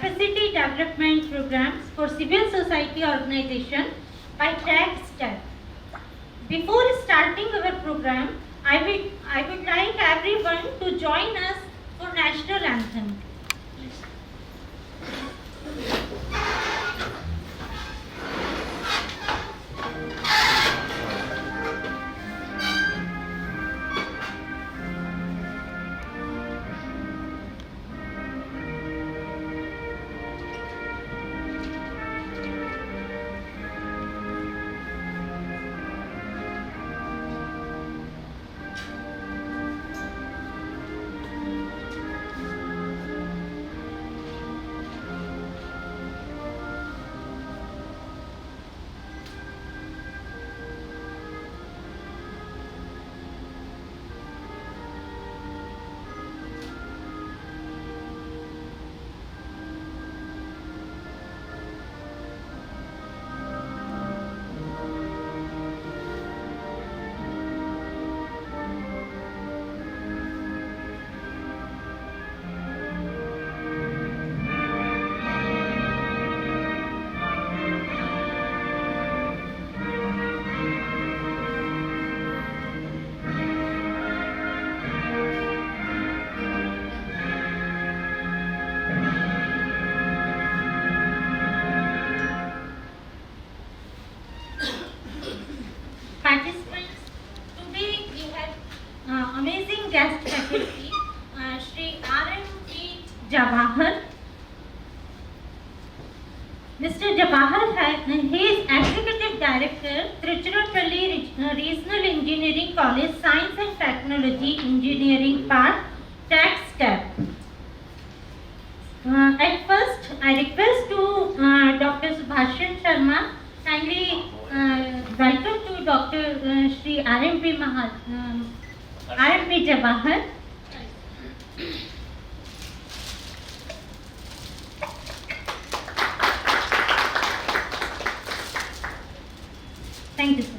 capacity development programs for civil society organization by TAG STEP. Before starting our program, I would like everyone to join us for national anthem. Participants, today we have amazing guest faculty, Shri R.M.G. Jawahar. Mr. Jawahar, he is Executive Director, Tiruchirappalli Regional Engineering College, Science and Technology Engineering Park, TAG STEP. At first, I request to Dr. Subhashan Sharma, kindly welcome to Dr. Shri R.M.P. Jawahar. Thank you, sir.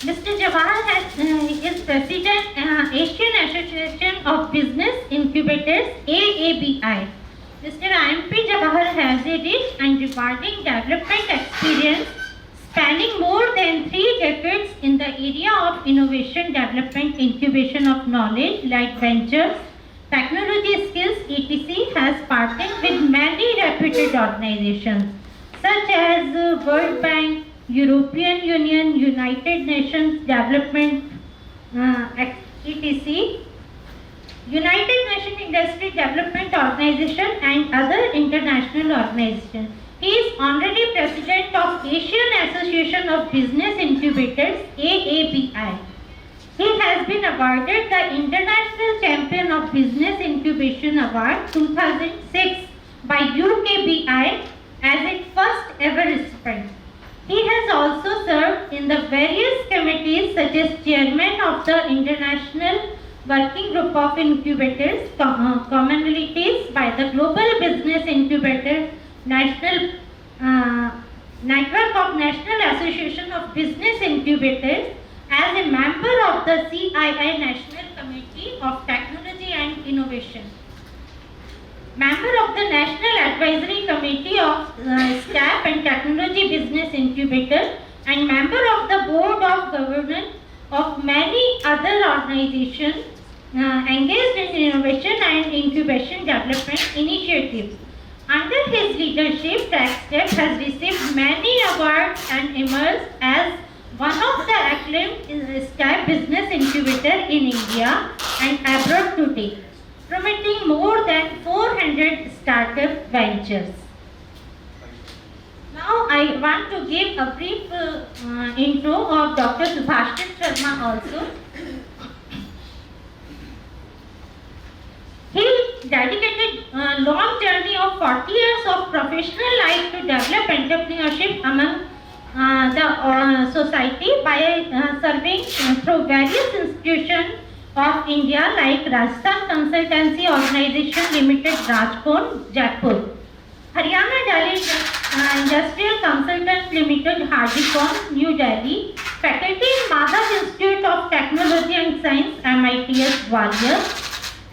Mr. Jawahar is President Asian Association of Business Incubators, AABI. Mr. R.M.P. Jawahar has a rich and rewarding development experience spanning more than 3 decades in the area of innovation, development, incubation of knowledge, like ventures, technology skills, etc. has partnered with many reputed organizations such as World Bank, European Union, United Nations Development, etc., United Nations Industry Development Organization and other international organizations. He is Honorary President of Asian Association of Business Incubators, AABI. He has been awarded the International Champion of Business Incubation Award 2006 by UKBI as its first ever recipient. He has also served in the various committees such as Chairman of the International Working Group of Incubators, Commonalities by the Global Business Incubator National Network of National Association of Business Incubators, as a member of the CII National Committee of Technology and Innovation, member of the National Advisory Committee of Staff and Technology Business Incubator, and member of the Board of Governance of many other organizations engaged in innovation and incubation development initiatives. Under his leadership, TAG STEP has received many awards and emerged as one of the acclaimed STEP business incubator in India and abroad today, promoting more than 400 startup ventures. Now I want to give a brief intro of Dr. Subhashan Sharma also. He dedicated a long journey of 40 years of professional life to develop entrepreneurship among the society by serving through various institutions of India like Rajasthan Consultancy Organization Limited, Rajkot, Jaipur, Haryana Delhi Industrial Consultants Limited, Hardikon, New Delhi, faculty in Madhav Institute of Technology and Science, MITS, Gwalior,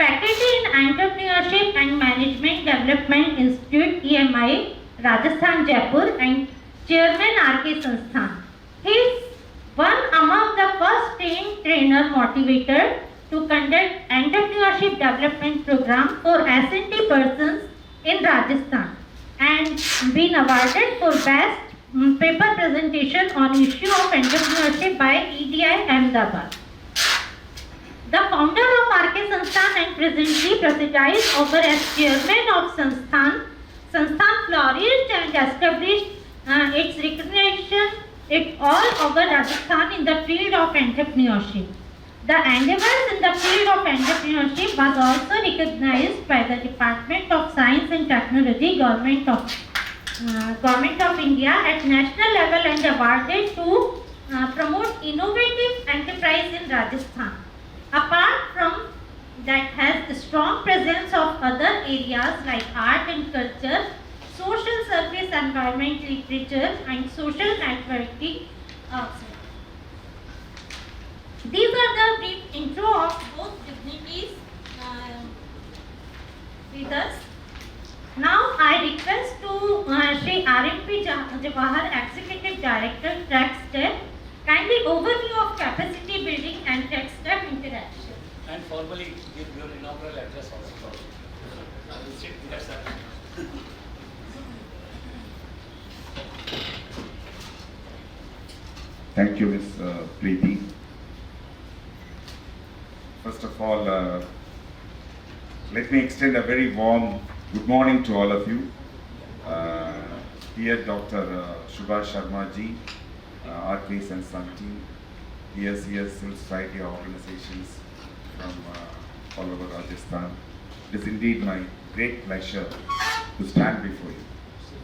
faculty in Entrepreneurship and Management Development Institute EMI, Rajasthan, Jaipur, and Chairman R.K. Sansthan. He is one among the first trainer motivator to conduct entrepreneurship development program for S&T persons in Rajasthan and been awarded for best paper presentation on issue of entrepreneurship by EDI Ahmedabad. The founder of R.K. Sansthan and presently presides over as chairman of Sansthan. Sansthan flourished and established its recognition all over Rajasthan in the field of entrepreneurship. The endeavors in the field of entrepreneurship was also recognized by the Department of Science and Technology, Government of India at national level and awarded to promote innovative enterprise in Rajasthan. Apart from that has a strong presence of other areas like art and culture, social service, environment, literature and social networking. These are the brief intro of both dignitaries with us. Now I request to Shri R.M.P. Jawahar, Executive Director, TechStep, kindly overview of capacity building and TechStep interaction. And formally give your inaugural address also. Sit there, sir. Thank you, Ms. Preeti. First of all, let me extend a very warm good morning to all of you. Dear Dr. Subhash Sharma ji, R.K. Sansthan team, dear civil society organizations from all over Rajasthan. It is indeed my great pleasure to stand before you.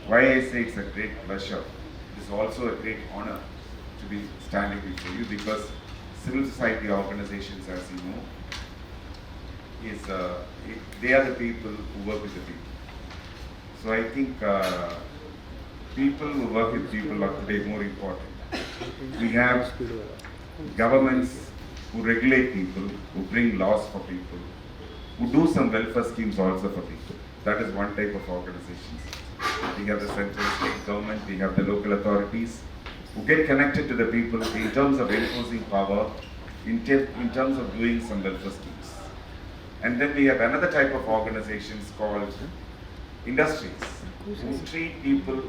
Why I say it's a great pleasure, it is also a great honor to be standing before you because civil society organizations, as you know, they are the people who work with the people. So I think people who work with people are today more important. We have governments who regulate people, who bring laws for people, who do some welfare schemes also for people. That is one type of organizations. We have the central state government, we have the local authorities who get connected to the people in terms of enforcing power, in terms of doing some welfare schemes. And then we have another type of organizations called industries who treat people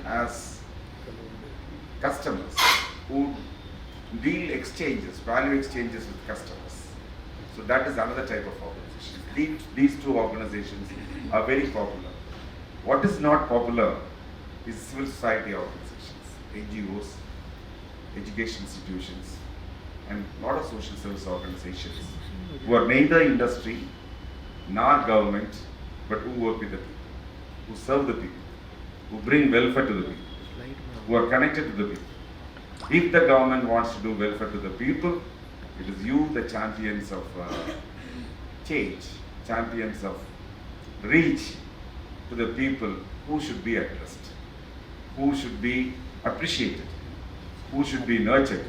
as customers, who deal exchanges, value exchanges with customers. So that is another type of organization. These two organizations are very popular. What is not popular is civil society organizations, NGOs, education institutions, and a lot of social service organizations who are neither industry nor government, but who work with the people, who serve the people, who bring welfare to the people, who are connected to the people. If the government wants to do welfare to the people, it is you, the champions of change, champions of reach to the people who should be addressed, who should be appreciated, who should be nurtured,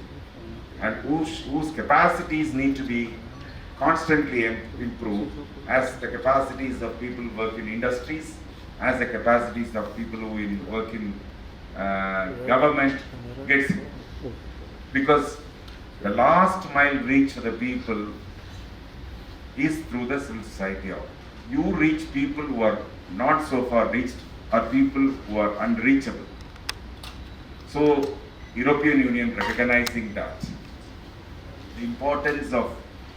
and whose capacities need to be constantly improved as the capacities of people who work in industries, as the capacities of people who work in government gets improved. Because the last mile reach for the people is through the civil society. You reach people who are not so far reached or people who are unreachable. So European Union, recognizing that, the importance of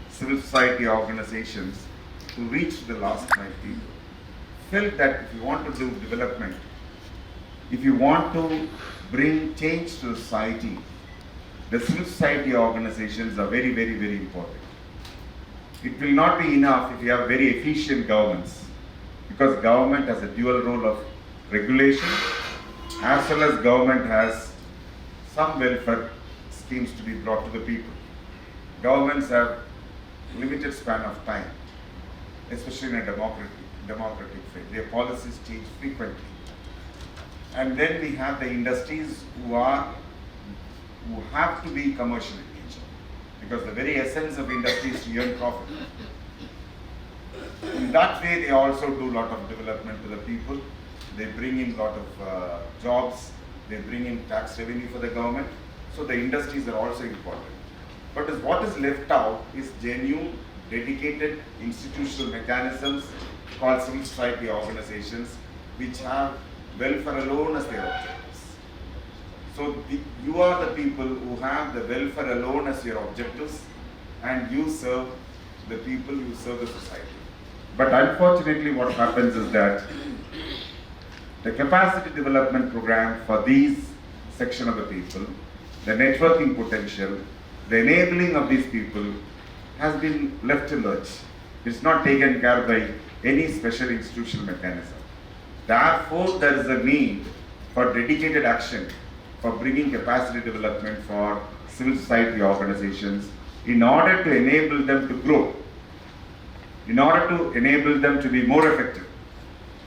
civil society organizations to reach the last mile people, felt that if you want to do development, if you want to bring change to society, the civil society organizations are very, very, very important. It will not be enough if you have very efficient governments, because government has a dual role of regulation as well as government has some welfare schemes to be brought to the people. Governments have limited span of time, especially in a democratic phase. Their policies change frequently. And then we have the industries who have to be commercial in nature, because the very essence of industry is to earn profit. In that way, they also do a lot of development to the people. They bring in a lot of jobs. They bring in tax revenue for the government. So the industries are also important. But what is left out is genuine, dedicated institutional mechanisms called civil society organizations, which have welfare alone as their objectives. So you are the people who have the welfare alone as your objectives, and you serve the people, you serve the society. But unfortunately, what happens is that the capacity development program for these section of the people, the networking potential, the enabling of these people has been left to lurch. It's not taken care by any special institutional mechanism. Therefore, there is a need for dedicated action for bringing capacity development for civil society organizations in order to enable them to grow, in order to enable them to be more effective.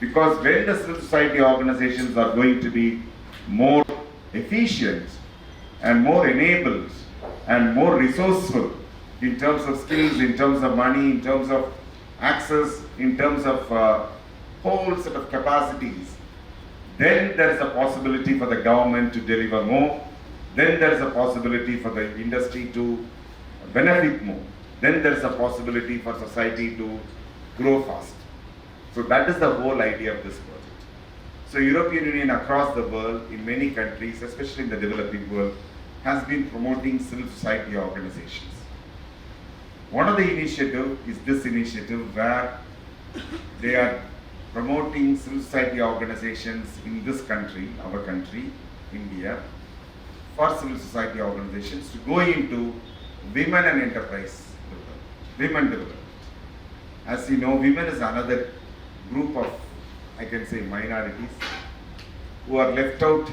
Because when the civil society organizations are going to be more efficient and more enabled and more resourceful in terms of skills, in terms of money, in terms of access, in terms of whole set of capacities, then there is a possibility for the government to deliver more, then there is a possibility for the industry to benefit more, then there is a possibility for society to grow fast. So that is the whole idea of this project. So European Union across the world, in many countries, especially in the developing world, has been promoting civil society organizations. One of the initiatives is this initiative where they are promoting civil society organizations in this country, our country, India, for civil society organizations to go into women and enterprise development, women development. As you know, women is another group of, I can say, minorities who are left out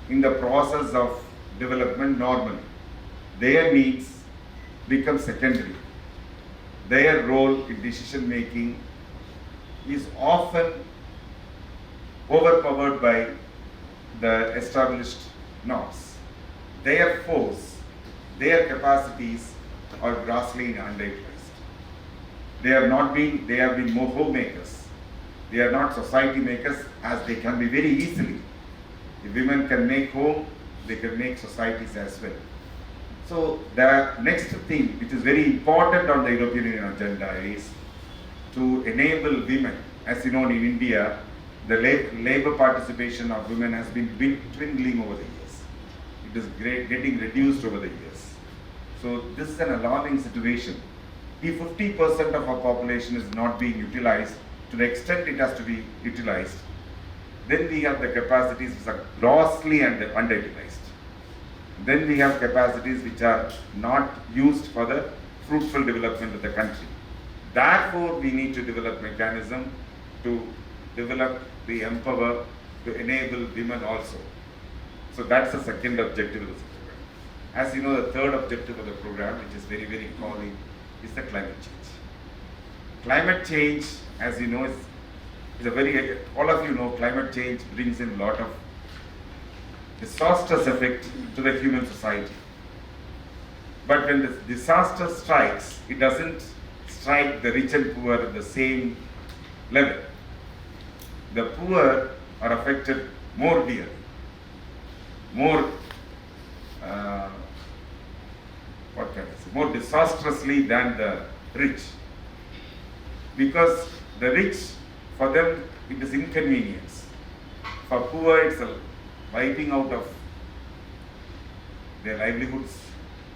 in the process of development normally. Their needs become secondary. Their role in decision making is often overpowered by the established norms. Their force, their capacities are grossly underutilized. They have been more homemakers. They are not society makers, as they can be very easily. If women can make home, they can make societies as well. So the next thing, which is very important on the European Union agenda, is to enable women. As you know, in India, the labor participation of women has been dwindling over the years. It is getting reduced over the years. So this is an alarming situation. If 50% of our population is not being utilized to the extent it has to be utilized, then we have the capacities which are grossly underutilized. Then we have capacities which are not used for the fruitful development of the country. Therefore, we need to develop mechanism to develop the empower, to enable women also. So that's the second objective of this program. As you know, the third objective of the program, which is very, very calling, is the climate change. Climate change, as you know, is a very, all of you know, climate change brings in a lot of disastrous effect to the human society. But when the disaster strikes, it doesn't strike the rich and poor at the same level. The poor are affected more dearly, more more disastrously than the rich. Because the rich, for them, it is inconvenience. For poor, it's a wiping out of their livelihoods,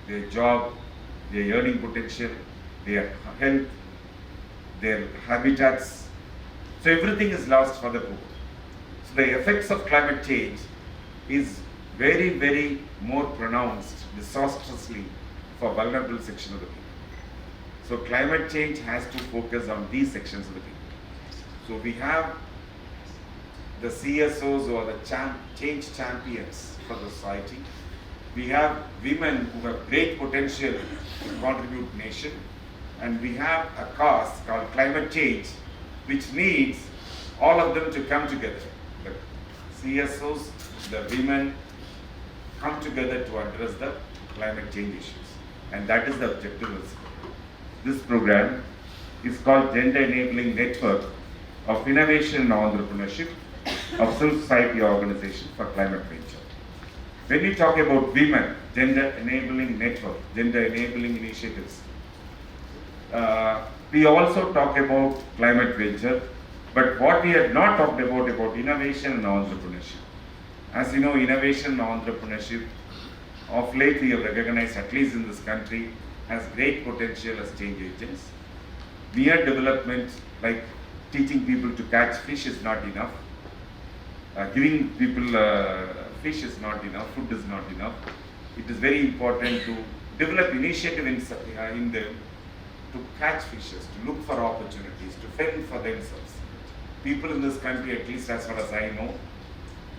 their job, their earning potential, their health, their habitats. So everything is lost for the poor. So the effects of climate change is very, very more pronounced disastrously for vulnerable section of the people. So climate change has to focus on these sections of the people. So we have the CSOs, who are the change champions for the society. We have women who have great potential to contribute nation. And we have a cause called climate change, which needs all of them to come together. The CSOs, the women, come together to address the climate change issues. And that is the objective of this program. is called Gender Enabling Network of Innovation and Entrepreneurship of Civil Society Organization for Climate Venture. When we talk about women, Gender Enabling Network, Gender Enabling Initiatives, we also talk about climate venture, but what we have not talked about innovation and entrepreneurship. As you know, innovation and entrepreneurship of late we have recognized, at least in this country, has great potential as change agents. Mere development like teaching people to catch fish is not enough. Giving people fish is not enough, food is not enough. It is very important to develop initiative in them to catch fishes, to look for opportunities, to fend for themselves. People in this country, at least as far as I know,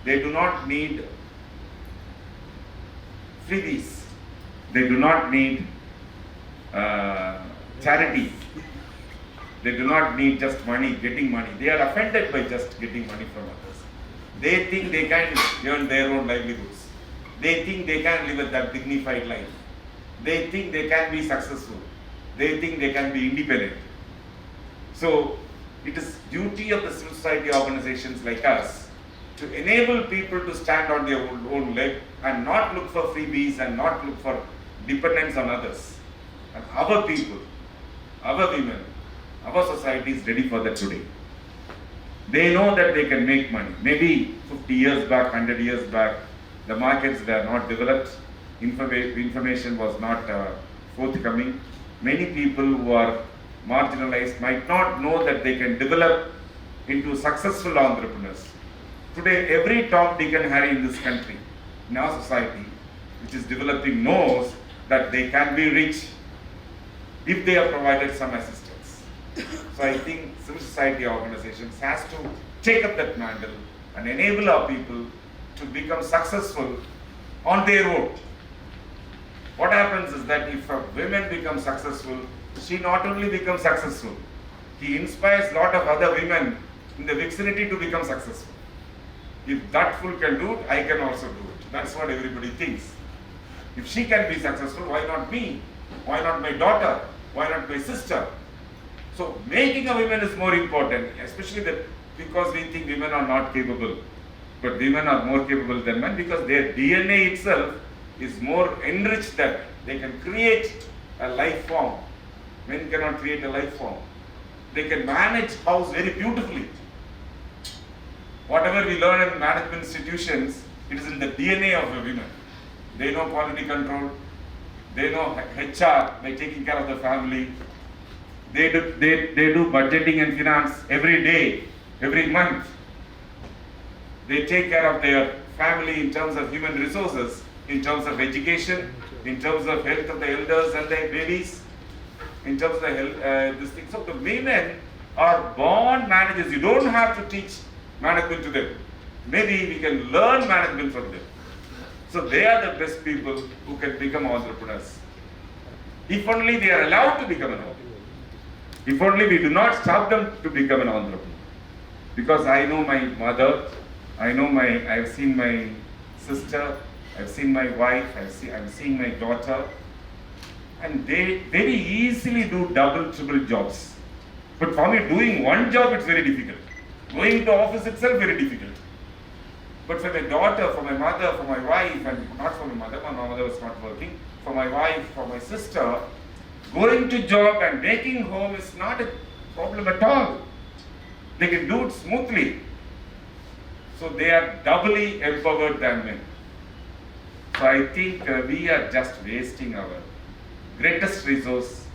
they do not need freebies. They do not need charity. They do not need just money, getting money. They are offended by just getting money from others. They think they can earn their own livelihoods. They think they can live a dignified life. They think they can be successful. They think they can be independent. So it is duty of the civil society organizations like us to enable people to stand on their own leg and not look for freebies and not look for dependence on others. And our people, our women, our society is ready for that today. They know that they can make money. Maybe 50 years back, 100 years back, the markets were not developed, information was not forthcoming. Many people who are marginalized might not know that they can develop into successful entrepreneurs. Today, every Tom, Dick and Harry in this country, in our society, which is developing, knows that they can be rich if they are provided some assistance. So I think civil society organizations has to take up that mantle and enable our people to become successful on their own. What happens is that if a woman becomes successful, she not only becomes successful, he inspires a lot of other women in the vicinity to become successful. If that fool can do it, I can also do it. That's what everybody thinks. If she can be successful, why not me? Why not my daughter? Why not my sister? So making a woman is more important, especially that because we think women are not capable. But women are more capable than men because their DNA itself is more enriched that they can create a life form. Men cannot create a life form. They can manage house very beautifully. Whatever we learn in management institutions, it is in the DNA of a women. They know quality control. They know HR by taking care of the family. They do budgeting and finance every day, every month. They take care of their family in terms of human resources, in terms of education, in terms of health of the elders and their babies, in terms of the health, this thing. So the women are born managers. You don't have to teach management to them. Maybe we can learn management from them. So they are the best people who can become entrepreneurs. If only they are allowed to become an entrepreneur. If only we do not stop them to become an entrepreneur. Because I know my mother, I've seen my sister, I've seen my wife, I'm seeing my daughter, and they very easily do double, triple jobs. But for me, doing one job, it's very difficult. Going to office itself, very difficult. But for my daughter, for my mother, for my wife, and not for my mother was not working, for my wife, for my sister, going to job and making home is not a problem at all. They can do it smoothly. So they are doubly empowered than men. So I think we are just wasting our greatest resource,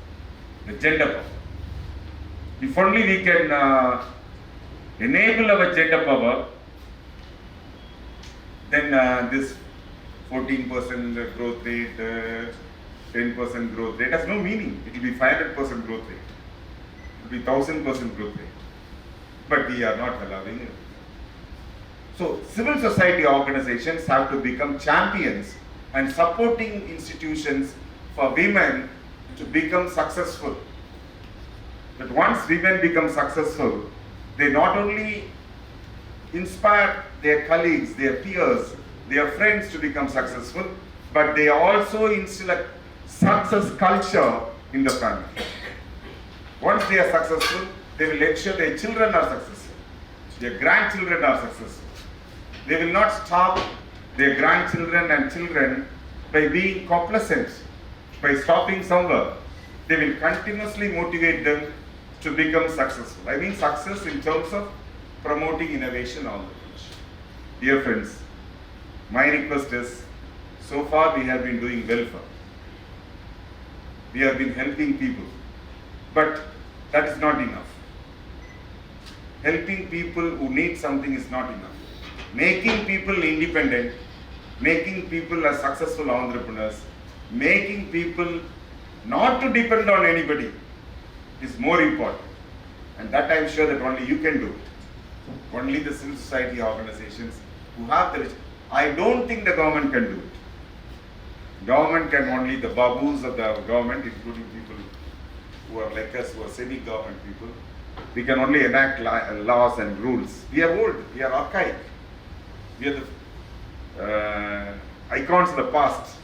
the gender power. If only we can enable our gender power, then this 14% growth rate, 10% growth rate has no meaning. It will be 500% growth rate. It will be 1000% growth rate. But we are not allowing it. So civil society organizations have to become champions and supporting institutions for women to become successful. But once women become successful, they not only inspire their colleagues, their peers, their friends to become successful, but they also instill a success culture in the family. Once they are successful, they will ensure their children are successful, their grandchildren are successful. They will not stop their grandchildren and children by being complacent, by stopping somewhere. They will continuously motivate them to become successful. I mean success in terms of promoting innovation on the bench. Dear friends, my request is, so far we have been doing well for. We have been helping people, but that is not enough. Helping people who need something is not enough. Making people independent, making people as successful entrepreneurs, making people not to depend on anybody is more important. And that I am sure that only you can do it. Only the civil society organizations who have the... I don't think the government can do it. Government can only, the babus of the government, including people who are like us, who are semi-government people, we can only enact laws and rules. We are old, we are archaic. We are the icons of the past.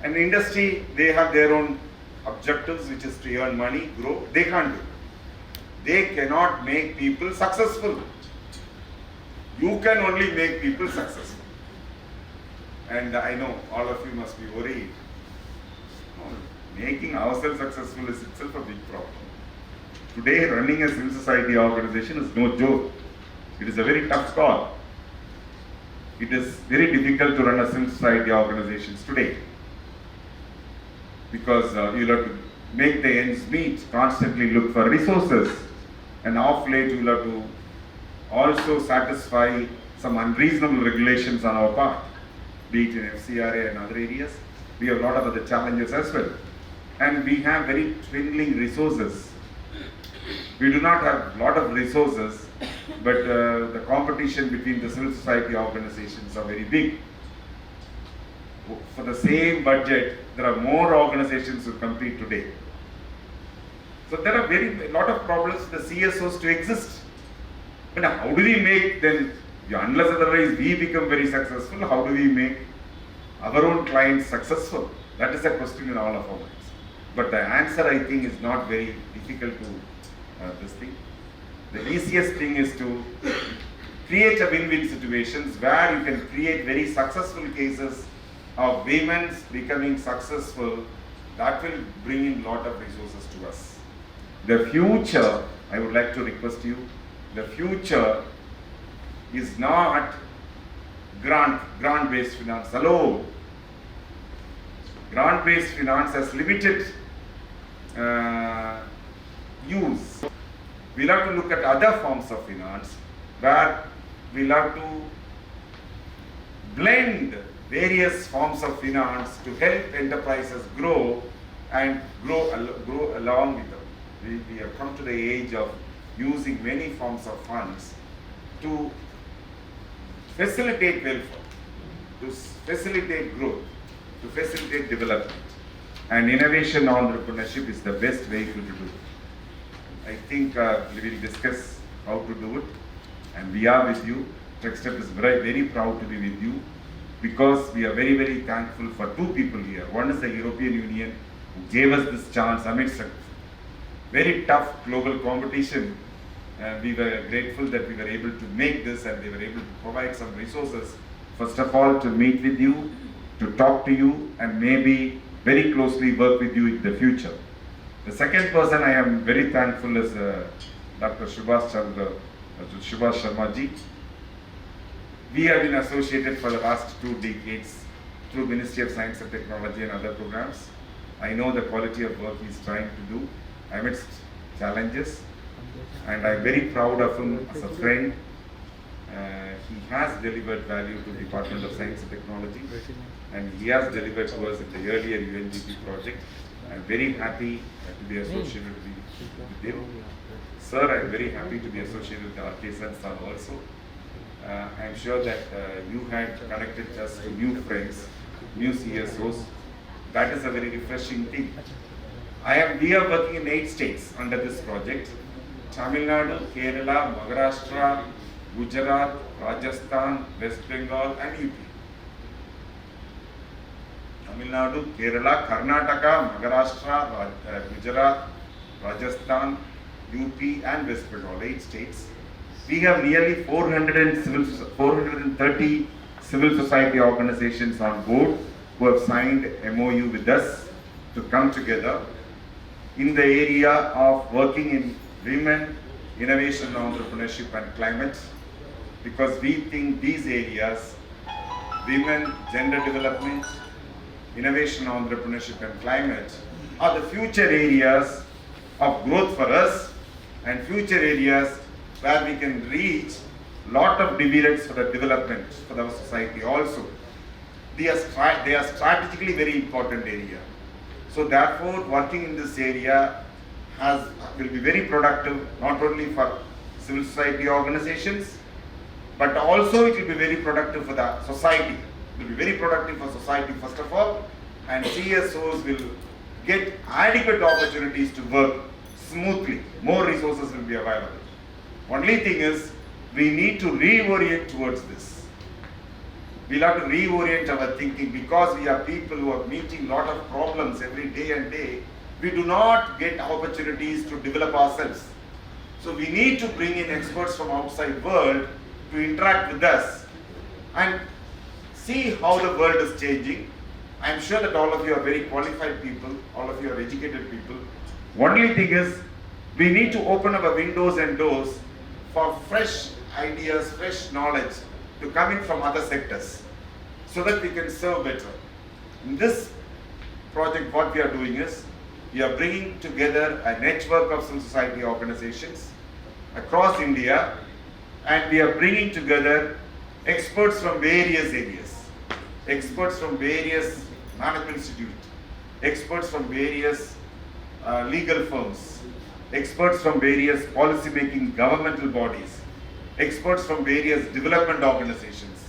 And the industry, they have their own objectives, which is to earn money, grow. They can't do it. They cannot make people successful. You can only make people successful. And I know all of you must be worried. Making ourselves successful is itself a big problem. Today, running a civil society organization is no joke. It is a very tough call. It is very difficult to run a civil society organizations today, because you'll have to make the ends meet, constantly look for resources, and off late you'll have to also satisfy some unreasonable regulations on our part, be it in FCRA and other areas. We have a lot of other challenges as well, and we have very dwindling resources. We do not have a lot of resources, but the competition between the civil society organizations are very big. For the same budget, there are more organizations who compete today. So there are a lot of problems for the CSOs to exist. But how do we make them, unless otherwise we become very successful, how do we make our own clients successful? That is a question in all of our minds. But the answer, I think, is not very difficult to this thing. The easiest thing is to create a win-win situations where you can create very successful cases of women becoming successful. That will bring in lot of resources to us. The future, I would like to request you, the future is not grant-based finance alone. Grant-based finance has limited use. We'll have to look at other forms of finance where we'll have to blend various forms of finance to help enterprises grow and grow along with them. We have come to the age of using many forms of funds to facilitate welfare, to facilitate growth, to facilitate development. And innovation entrepreneurship is the best vehicle to do it. I think we will discuss how to do it, and we are with you. TechStep is very proud to be with you, because we are very thankful for two people here. One is the European Union, who gave us this chance amidst a very tough global competition. We were grateful that we were able to make this, and they were able to provide some resources. First of all, to meet with you, to talk to you, and maybe very closely work with you in the future. The second person I am very thankful is Dr. Subhash Sharma ji. We have been associated for the last 2 decades through Ministry of Science and Technology and other programs. I know the quality of work he is trying to do amidst challenges, and I am very proud of him as a friend. He has delivered value to the Department of Science and Technology, and he has delivered to us in the earlier UNDP project. I am very happy to be associated with him. Sir, I am very happy to be associated with Artisan Son also. I am sure that you had connected us to new friends, new CSOs. That is a very refreshing thing. We are working in 8 states under this project: Tamil Nadu, Kerala, Maharashtra, Gujarat, Rajasthan, West Bengal and UP. Tamil Nadu, Kerala, Karnataka, Maharashtra, Gujarat, Rajasthan, UP and West Bengal, 8 states. We have nearly 430 civil society organizations on board who have signed MOU with us to come together in the area of working in women, innovation, entrepreneurship and climate, because we think these areas, women, gender development, innovation, entrepreneurship and climate, are the future areas of growth for us and future areas where we can reach lot of dividends for the development for our society also. They are strategically very important area. So therefore, working in this area will be very productive, not only for civil society organizations, but also it will be very productive for the society. It will be very productive for society first of all, and CSOs will get adequate opportunities to work smoothly. More resources will be available. Only thing is, we need to reorient towards this. We'll have to reorient our thinking, because we are people who are meeting lot of problems every day and day. We do not get opportunities to develop ourselves. So we need to bring in experts from outside world to interact with us and see how the world is changing. I am sure that all of you are very qualified people, all of you are educated people. Only thing is, we need to open our windows and doors for fresh ideas, fresh knowledge to come in from other sectors, so that we can serve better. In this project, what we are doing is, we are bringing together a network of civil society organizations across India, and we are bringing together experts from various areas, experts from various management institutes, experts from various legal firms, experts from various policy-making governmental bodies, experts from various development organizations,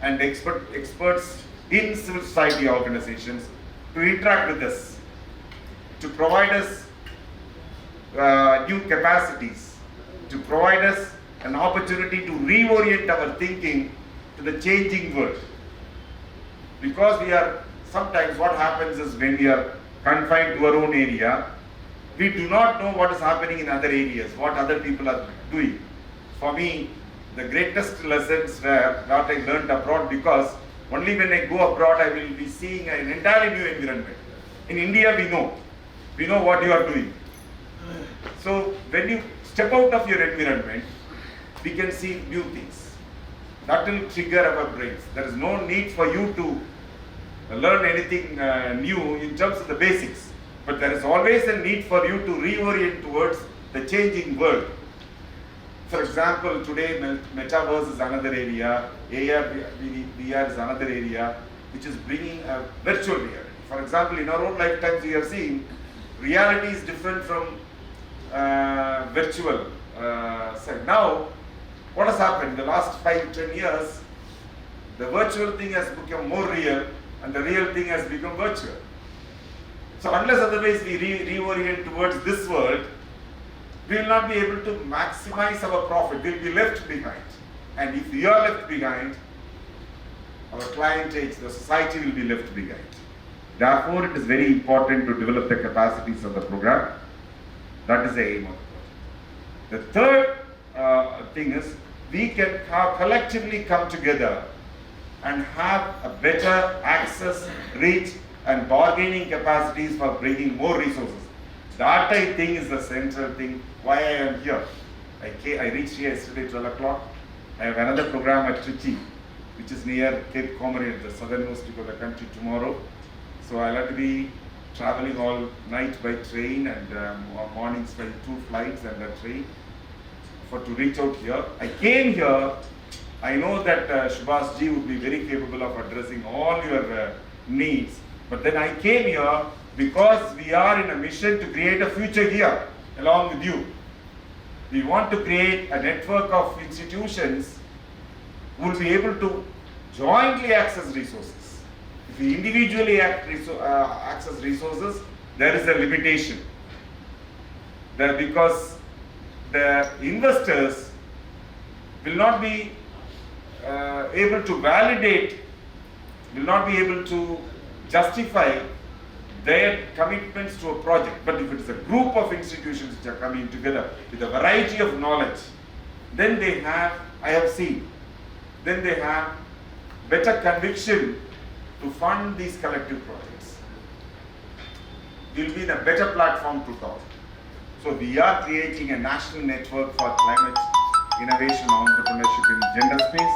and experts in civil society organizations to interact with us, to provide us new capacities, to provide us an opportunity to reorient our thinking to the changing world. Because sometimes what happens is, when we are confined to our own area, we do not know what is happening in other areas, what other people are doing. For me, the greatest lessons were what I learned abroad, because only when I go abroad I will be seeing an entirely new environment. In India we know what you are doing. So when you step out of your environment, we can see new things. That will trigger our brains. There is no need for you to learn anything new in terms of the basics. But there is always a need for you to reorient towards the changing world. For example, today metaverse is another area, AR, VR is another area, which is bringing a virtual reality. For example, in our own lifetimes we have seen reality is different from virtual. So now, what has happened? The last 5-10 years, the virtual thing has become more real and the real thing has become virtual. So unless otherwise we reorient towards this world, we will not be able to maximize our profit. We will be left behind. And if we are left behind, our clientage, the society will be left behind. Therefore, it is very important to develop the capacities of the program. That is the aim of the project. The third thing is, we can collectively come together and have a better access, reach and bargaining capacities for bringing more resources. That I think is the central thing why I am here. I reached here yesterday 12 o'clock. I have another program at Trichy, which is near Cape Comorin, the southernmost tip of the country, tomorrow. So I'll have to be traveling all night by train and mornings by 2 flights and a train to reach out here. I came here. I know that Subhash ji would be very capable of addressing all your needs. But then I came here because we are in a mission to create a future here along with you. We want to create a network of institutions who will be able to jointly access resources. If we individually access resources, there is a limitation. Because the investors will not be able to validate, will not be able to justify their commitments to a project. But if it is a group of institutions which are coming together with a variety of knowledge, then they have, I have seen, then they have better conviction to fund these collective projects. We will be in a better platform to talk. So we are creating a national network for climate innovation entrepreneurship in gender space,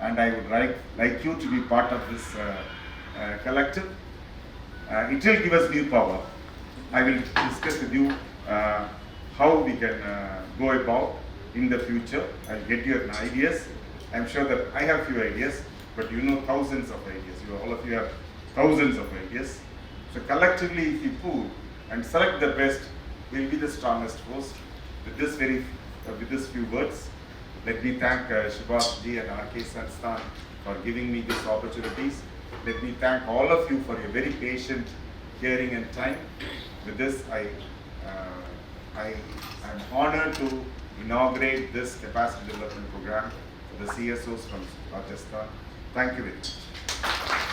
and I would like you to be part of this collective. It will give us new power. I will discuss with you how we can go about in the future. I'll get your ideas. I'm sure that I have few ideas, but you know thousands of ideas. All of you have thousands of ideas. So collectively, if we pool and select the best, we'll be the strongest force. With this few words, let me thank Subhash ji and RK Sansthan for giving me these opportunities. Let me thank all of you for your very patient hearing and time. With this, I am honored to inaugurate this capacity development program for the CSOs from Rajasthan. Thank you very much.